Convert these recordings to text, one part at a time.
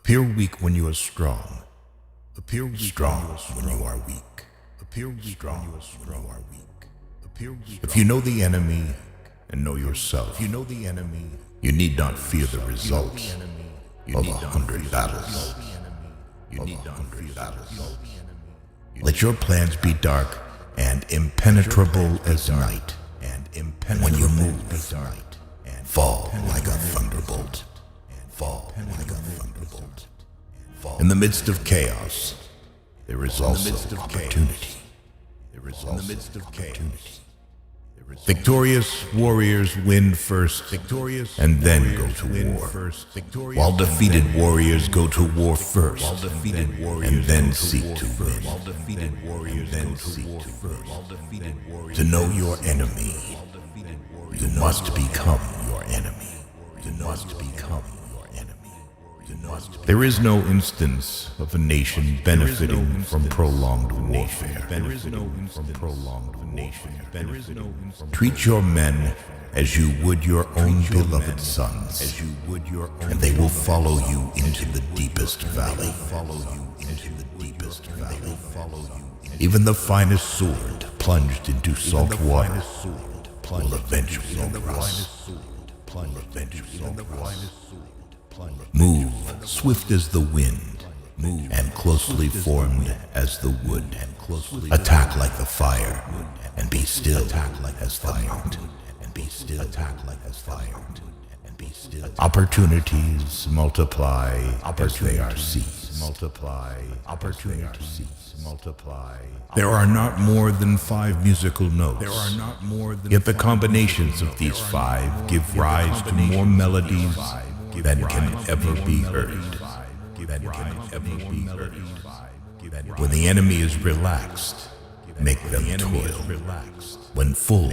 Appear weak when you are strong. Appear strong when you are weak. Appear strong when you are weak. If you know the enemy and know yourself, you know the enemy, you need not fear the results of 100 battles. You need not fear battles. Let your plans be dark and impenetrable as night. When you move as night, fall like a thunderbolt. Fall like a thunderbolt. In the midst of chaos, there is also opportunity. There is also opportunity. Victorious warriors win first, and then go to war. While defeated warriors go to war first, and then seek to win. To know your enemy, you must become your enemy. You must become your enemy. There is no instance of a nation benefiting from prolonged warfare. Treat your men as you would your own beloved sons, and they will follow you into the deepest valley. Even the finest sword plunged into salt water will eventually rust. Move swift as the wind, and closely formed as the wood. Attack like the fire, and be still as the mountain. Opportunities multiply as they are seized. There are not more than 5 musical notes, yet the combinations of these 5 give rise to more melodies than can ever be heard. When the enemy is relaxed, make them toil. When full,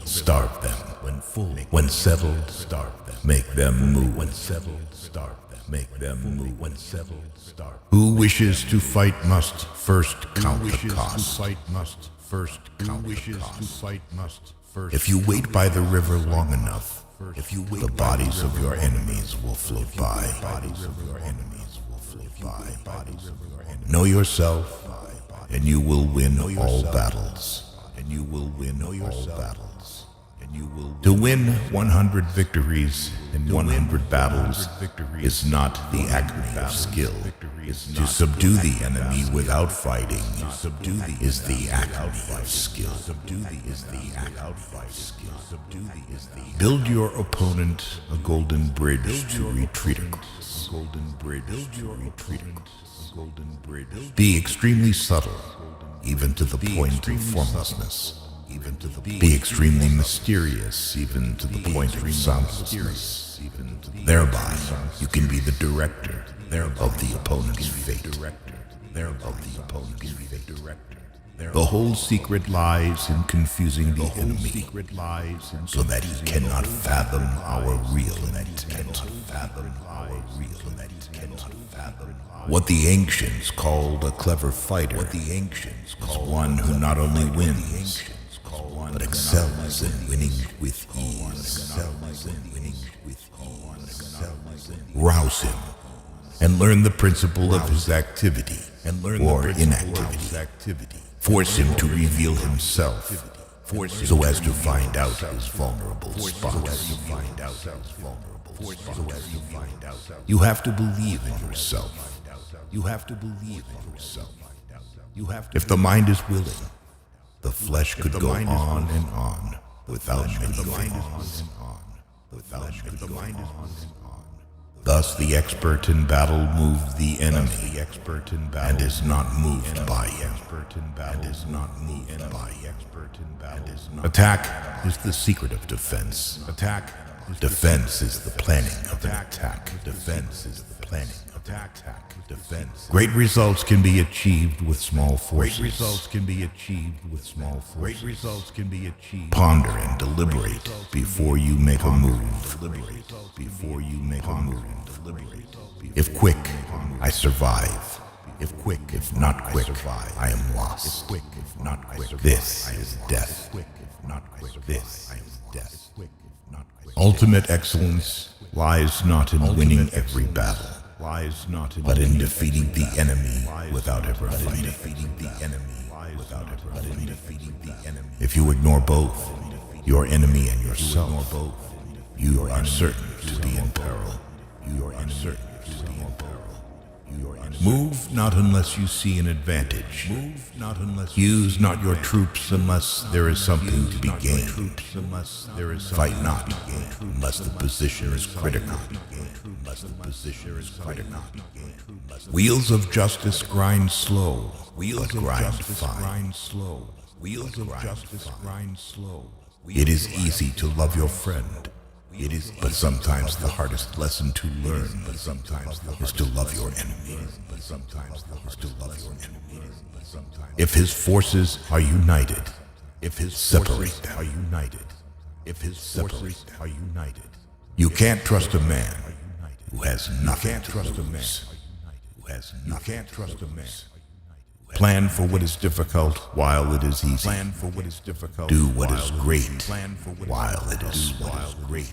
starve them. When settled, make them move. Who wishes to fight must first count the cost. If you wait by the river long enough, the bodies of your enemies will float by. Know yourself, and you will win all battles. To win 100 victories in 100 battles is not the acme of skill. To subdue the enemy without fighting is the acme of skill. Build your opponent a golden bridge to retreat across. Be extremely subtle, even to the point of formlessness. Be extremely mysterious, even to the point of soundlessness. Thereby, you can be the director of the opponent's fate. The whole secret lies in confusing the enemy, so that he cannot fathom our real intent. What the ancients called a clever fighter is one who not only wins, but excels in winning with ease. Rouse him and learn the principle of his activity or inactivity. Force him to reveal himself so as to find out his vulnerable spots. You have to believe in yourself. If the mind is willing, the flesh could go on and on without many things. Thus the expert in battle moves the enemy and is not moved by him. Attack is the secret of defense. Defense is the planning of an attack. Great results can be achieved with small forces. Ponder and deliberate before you make a move. If quick, I survive. If not quick, I am lost. This is death. Ultimate excellence lies not in winning every battle, but in defeating the enemy without ever fighting. If you ignore both, your enemy and yourself, you are certain to be in peril. Move not unless you see an advantage. Use not your troops unless there is something to be gained. Fight not unless the position is critical. Wheels of justice grind slow, but grind fine. It is easy to love your friend, but sometimes the hardest lesson to learn is to love your enemy. If his forces are united, separate them. You can't trust a man who has nothing to lose. Plan for what is difficult while it is easy. Do what is great while it is great.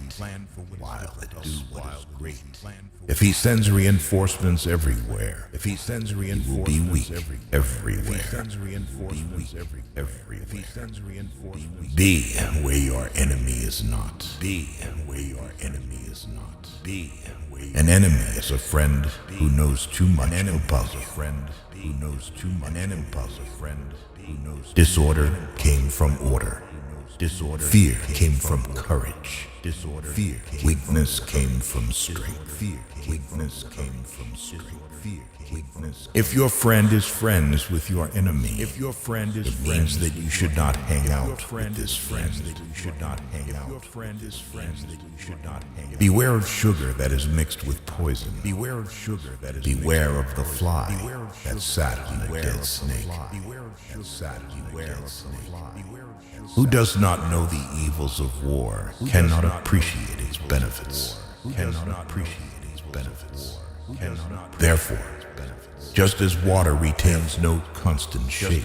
If he sends reinforcements everywhere, he will be weak everywhere. Be where your enemy is not. An enemy is a friend who knows too much about you. Disorder came from order. Fear came from courage. Weakness came from strength. If your friend is friends with your enemy, it means that you should not hang out with this friend. Beware of sugar that is mixed with poison. Beware of the fly that sat on a dead snake. Who does not know the evils of war cannot appreciate its benefits. Therefore, just as water retains no constant shape,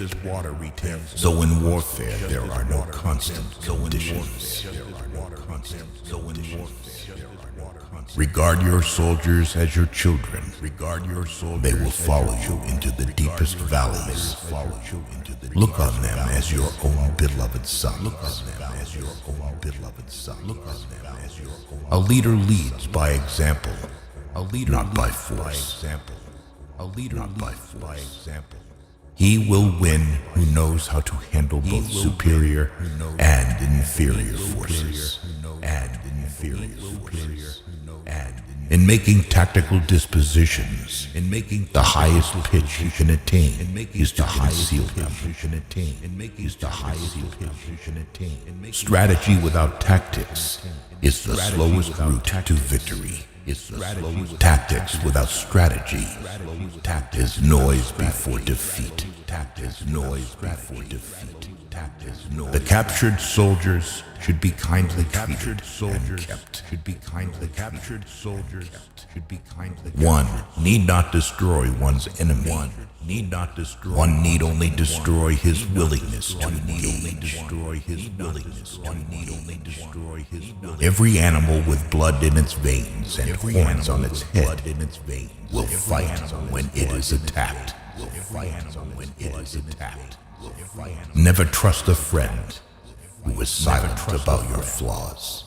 so in warfare there are no constant conditions. Regard your soldiers as your children. They will follow you into the deepest valleys. Look on them as your own beloved sons. A leader leads by example, not by force. He will win who knows how to handle both superior and inferior forces. In making tactical dispositions, the highest pitch he can attain is to conceal them. Strategy without tactics is the slowest route to victory. Tactics without strategy is noise before defeat. The captured soldiers should be kindly treated and kept. One need not destroy one's enemy. One need only destroy his willingness to engage. Every animal with blood in its veins and horns on its head will fight when it is attacked. Never trust a friend who is silent about your flaws.